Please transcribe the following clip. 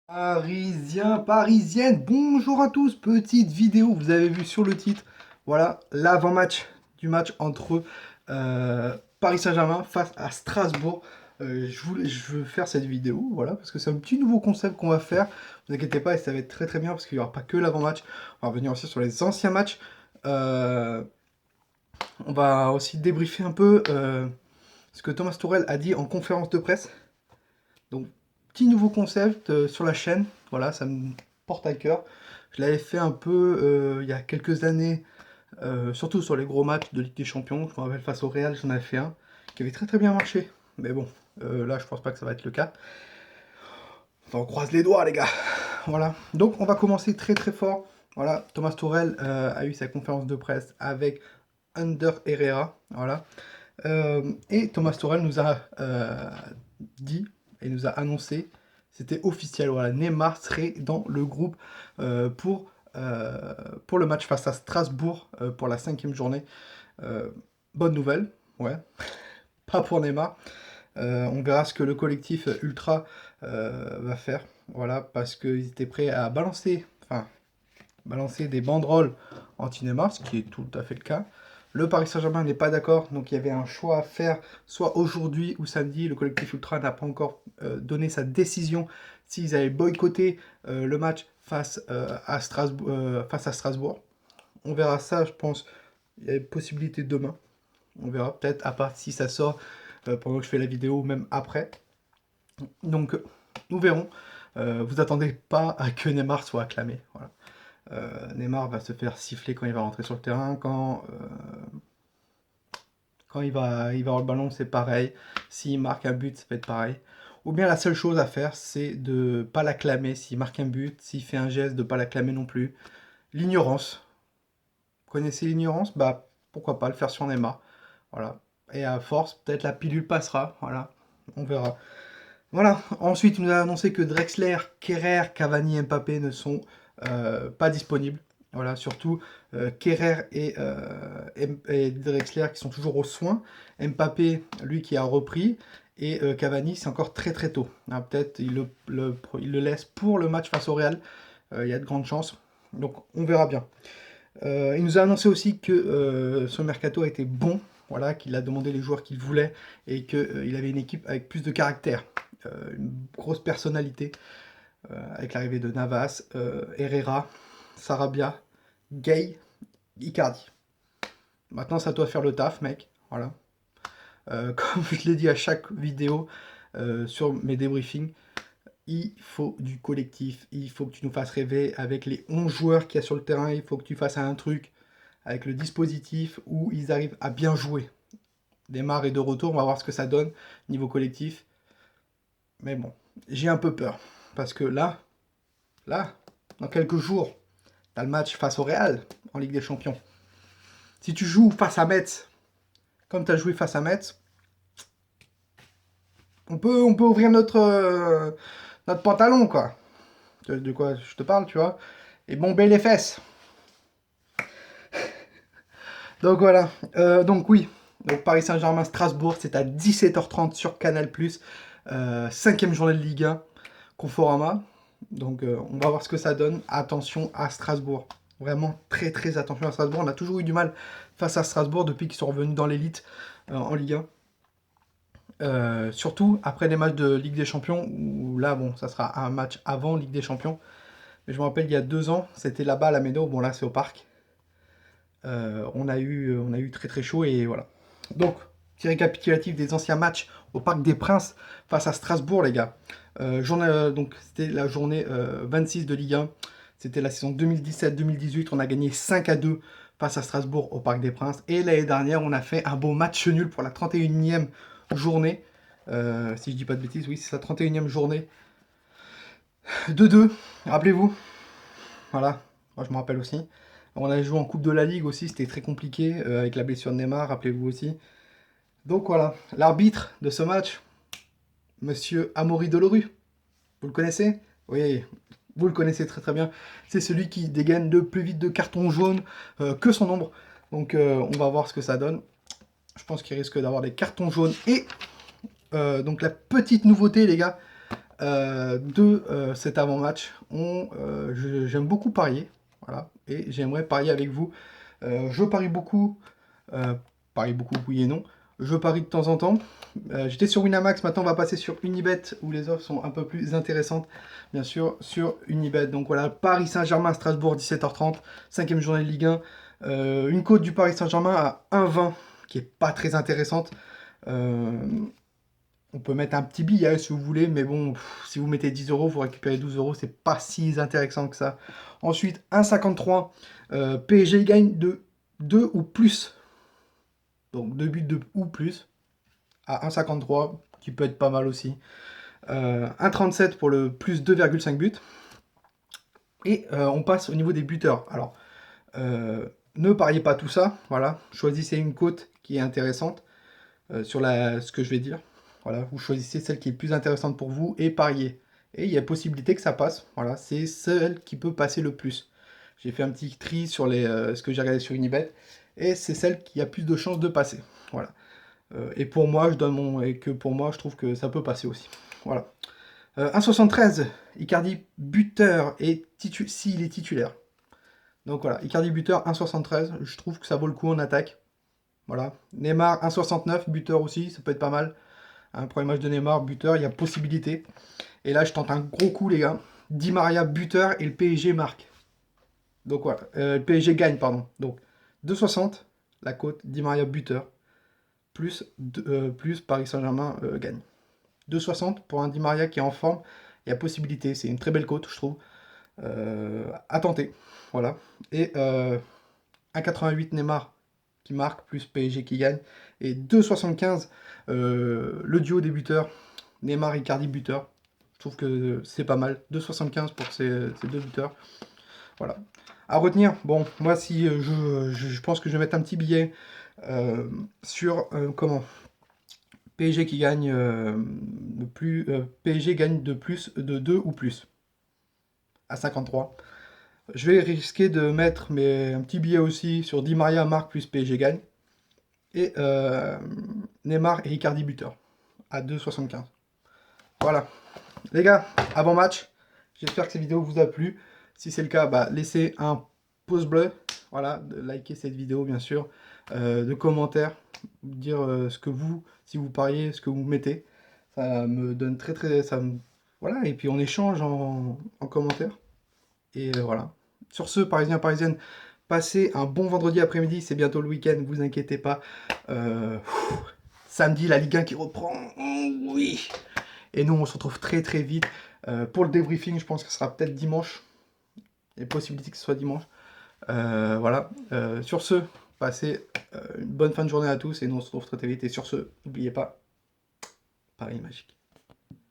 Parisiens, parisiennes, bonjour à tous, petite vidéo, vous avez vu sur le titre, voilà, l'avant-match du match entre Paris Saint-Germain face à Strasbourg. Je veux faire cette vidéo, voilà, parce que c'est un petit nouveau concept qu'on va faire, vous inquiétez pas, et ça va être très très bien, parce qu'il n'y aura pas que l'avant-match, on va revenir aussi sur les anciens matchs. On va aussi débriefer un peu ce que Thomas Tuchel a dit en conférence de presse. Donc, petit nouveau concept sur la chaîne, voilà, ça me porte à cœur. Je l'avais fait un peu il y a quelques années, surtout sur les gros matchs de Ligue des Champions. Je me rappelle face au Real, j'en avais fait un qui avait très très bien marché. Mais bon, là, je pense pas que ça va être le cas. Enfin, on croise les doigts, les gars. Voilà. Donc, on va commencer très très fort. Voilà, Thomas Tuchel a eu sa conférence de presse avec Ander Herrera. Voilà. Et Thomas Tuchel nous a dit et nous a annoncé, c'était officiel, voilà, Neymar serait dans le groupe pour le match face à Strasbourg pour la 5e journée. Bonne nouvelle, ouais, pas pour Neymar. On verra ce que le collectif Ultra va faire, voilà, parce qu'ils étaient prêts à balancer des banderoles anti-Neymar, ce qui est tout à fait le cas. Le Paris Saint-Germain n'est pas d'accord, donc il y avait un choix à faire, soit aujourd'hui ou samedi. Le collectif Ultra n'a pas encore donné sa décision s'ils allaient boycotter le match face à Strasbourg. On verra ça, je pense. Il y a une possibilité demain. On verra peut-être à part si ça sort pendant que je fais la vidéo ou même après. Donc nous verrons. Vous attendez pas à que Neymar soit acclamé. Voilà. Neymar va se faire siffler quand il va rentrer sur le terrain, quand il va avoir le ballon, c'est pareil. S'il marque un but, ça peut être pareil. Ou bien la seule chose à faire, c'est de ne pas l'acclamer s'il marque un but, s'il fait un geste, de ne pas l'acclamer non plus. L'ignorance. Vous connaissez l'ignorance? Bah pourquoi pas le faire sur Neymar. Voilà. Et à force, peut-être la pilule passera. Voilà. On verra. Voilà. Ensuite, il nous a annoncé que Drexler, Kerrer, Cavani et Mbappé ne sont pas disponibles. Voilà, surtout Kerrer et Drexler qui sont toujours aux soins. Mbappé, lui, qui a repris. Et Cavani, c'est encore très très tôt. Ah, peut-être il le laisse pour le match face au Real. Il y a de grandes chances. Donc on verra bien. Il nous a annoncé aussi que son mercato a été bon. Voilà, qu'il a demandé les joueurs qu'il voulait et qu'il avait une équipe avec plus de caractère, une grosse personnalité, avec l'arrivée de Navas, Herrera, Sarabia, Gay, Icardi. Maintenant, c'est à toi de faire le taf, mec. Voilà. Comme je l'ai dit à chaque vidéo sur mes débriefings, il faut du collectif. Il faut que tu nous fasses rêver avec les 11 joueurs qu'il y a sur le terrain. Il faut que tu fasses un truc avec le dispositif où ils arrivent à bien jouer. Neymar est de retour, on va voir ce que ça donne niveau collectif. Mais bon, j'ai un peu peur. Parce que là, dans quelques jours, t'as le match face au Real en Ligue des Champions. Si tu joues face à Metz, comme tu as joué face à Metz, on peut ouvrir notre pantalon, quoi. De quoi je te parle, tu vois. Et bomber les fesses. Donc voilà. Donc oui. Donc Paris Saint-Germain, Strasbourg, c'est à 17h30 sur Canal+. 5e journée de Ligue 1, Conforama. Donc on va voir ce que ça donne. Attention à Strasbourg. Vraiment très très attention à Strasbourg. On a toujours eu du mal face à Strasbourg depuis qu'ils sont revenus dans l'élite en Ligue 1. Surtout après les matchs de Ligue des Champions, où là, bon, ça sera un match avant Ligue des Champions. Mais je me rappelle, il y a 2 ans, c'était là-bas à la Méno. Bon, là, c'est au parc. On a eu très très chaud et voilà. Donc, petit récapitulatif des anciens matchs au Parc des Princes face à Strasbourg, les gars. Donc, c'était la journée 26 de Ligue 1. C'était la saison 2017-2018. On a gagné 5-2 face à Strasbourg au Parc des Princes. Et l'année dernière, on a fait un beau match nul pour la 31e journée. Si je dis pas de bêtises, oui, c'est la 31e journée. 2-2, rappelez-vous. Voilà, moi je me rappelle aussi. On avait joué en Coupe de la Ligue aussi, c'était très compliqué avec la blessure de Neymar, rappelez-vous aussi. Donc voilà, l'arbitre de ce match, Monsieur Amaury Delerue. Vous le connaissez? Oui, vous le connaissez très très bien. C'est celui qui dégaine le plus vite de cartons jaunes que son ombre. Donc on va voir ce que ça donne. Je pense qu'il risque d'avoir des cartons jaunes. Et donc la petite nouveauté les gars, de cet avant-match. J'aime beaucoup parier, voilà, et j'aimerais parier avec vous. Je parie beaucoup, oui et non. Je parie de temps en temps. J'étais sur Winamax, maintenant on va passer sur Unibet, où les offres sont un peu plus intéressantes, bien sûr, sur Unibet. Donc voilà, Paris Saint-Germain, Strasbourg, 17h30, 5e journée de Ligue 1. Une cote du Paris Saint-Germain à 1,20, qui est pas très intéressante. On peut mettre un petit billet si vous voulez, mais bon, si vous mettez 10 euros, vous récupérez 12 euros, c'est pas si intéressant que ça. Ensuite, 1,53, PSG gagne de 2 ou plus. Donc 2 buts de ou plus, à 1,53, qui peut être pas mal aussi. 1,37 pour le plus 2,5 buts. Et on passe au niveau des buteurs. Alors, ne pariez pas tout ça, voilà. Choisissez une cote qui est intéressante sur ce que je vais dire. Voilà, vous choisissez celle qui est plus intéressante pour vous et pariez. Et il y a possibilité que ça passe. Voilà, c'est celle qui peut passer le plus. J'ai fait un petit tri sur ce que j'ai regardé sur Unibet. Et c'est celle qui a plus de chances de passer. Voilà. Et pour moi, je trouve que ça peut passer aussi. Voilà. 1,73, Icardi buteur et s'il est titulaire. Donc voilà, Icardi buteur 1,73, je trouve que ça vaut le coup en attaque. Voilà. Neymar 1,69, buteur aussi, ça peut être pas mal. Un premier match de Neymar, buteur, il y a possibilité. Et là, je tente un gros coup, les gars. Di Maria buteur et le PSG marque. Donc voilà, le PSG gagne, pardon. Donc 2,60, la cote, Di Maria buteur, plus Paris Saint-Germain gagne. 2,60 pour un Di Maria qui est en forme, il y a possibilité. C'est une très belle cote, je trouve. À tenter. Voilà. Et 1,88 Neymar qui marque, plus PSG qui gagne. Et 2,75 le duo des buteurs, Neymar Icardi buteur. Je trouve que c'est pas mal. 2,75 pour ces deux buteurs. Voilà. À retenir, bon, moi si je pense que je vais mettre un petit billet sur PSG qui gagne PSG gagne de plus de 2 ou plus à 53. Je vais risquer de mettre un petit billet aussi sur Di Maria marque plus PSG gagne. Et Neymar et Icardi buteur à 2,75. Voilà. Les gars, avant match, j'espère que cette vidéo vous a plu. Si c'est le cas, bah, laissez un pouce bleu. Voilà, de liker cette vidéo bien sûr. De commentaires, dire ce que si vous pariez, ce que vous mettez. Ça me donne voilà, et puis on échange en commentaire. Et voilà. Sur ce, Parisiens, Parisiennes, passez un bon vendredi après-midi. C'est bientôt le week-end, vous inquiétez pas. Samedi, la Ligue 1 qui reprend. Oui. Et nous, on se retrouve très très vite pour le débriefing. Je pense que ce sera peut-être dimanche. Il y a possibilité que ce soit dimanche. Voilà. Sur ce, passez une bonne fin de journée à tous. Et nous, on se retrouve très très vite. Et sur ce, n'oubliez pas, Paris magique.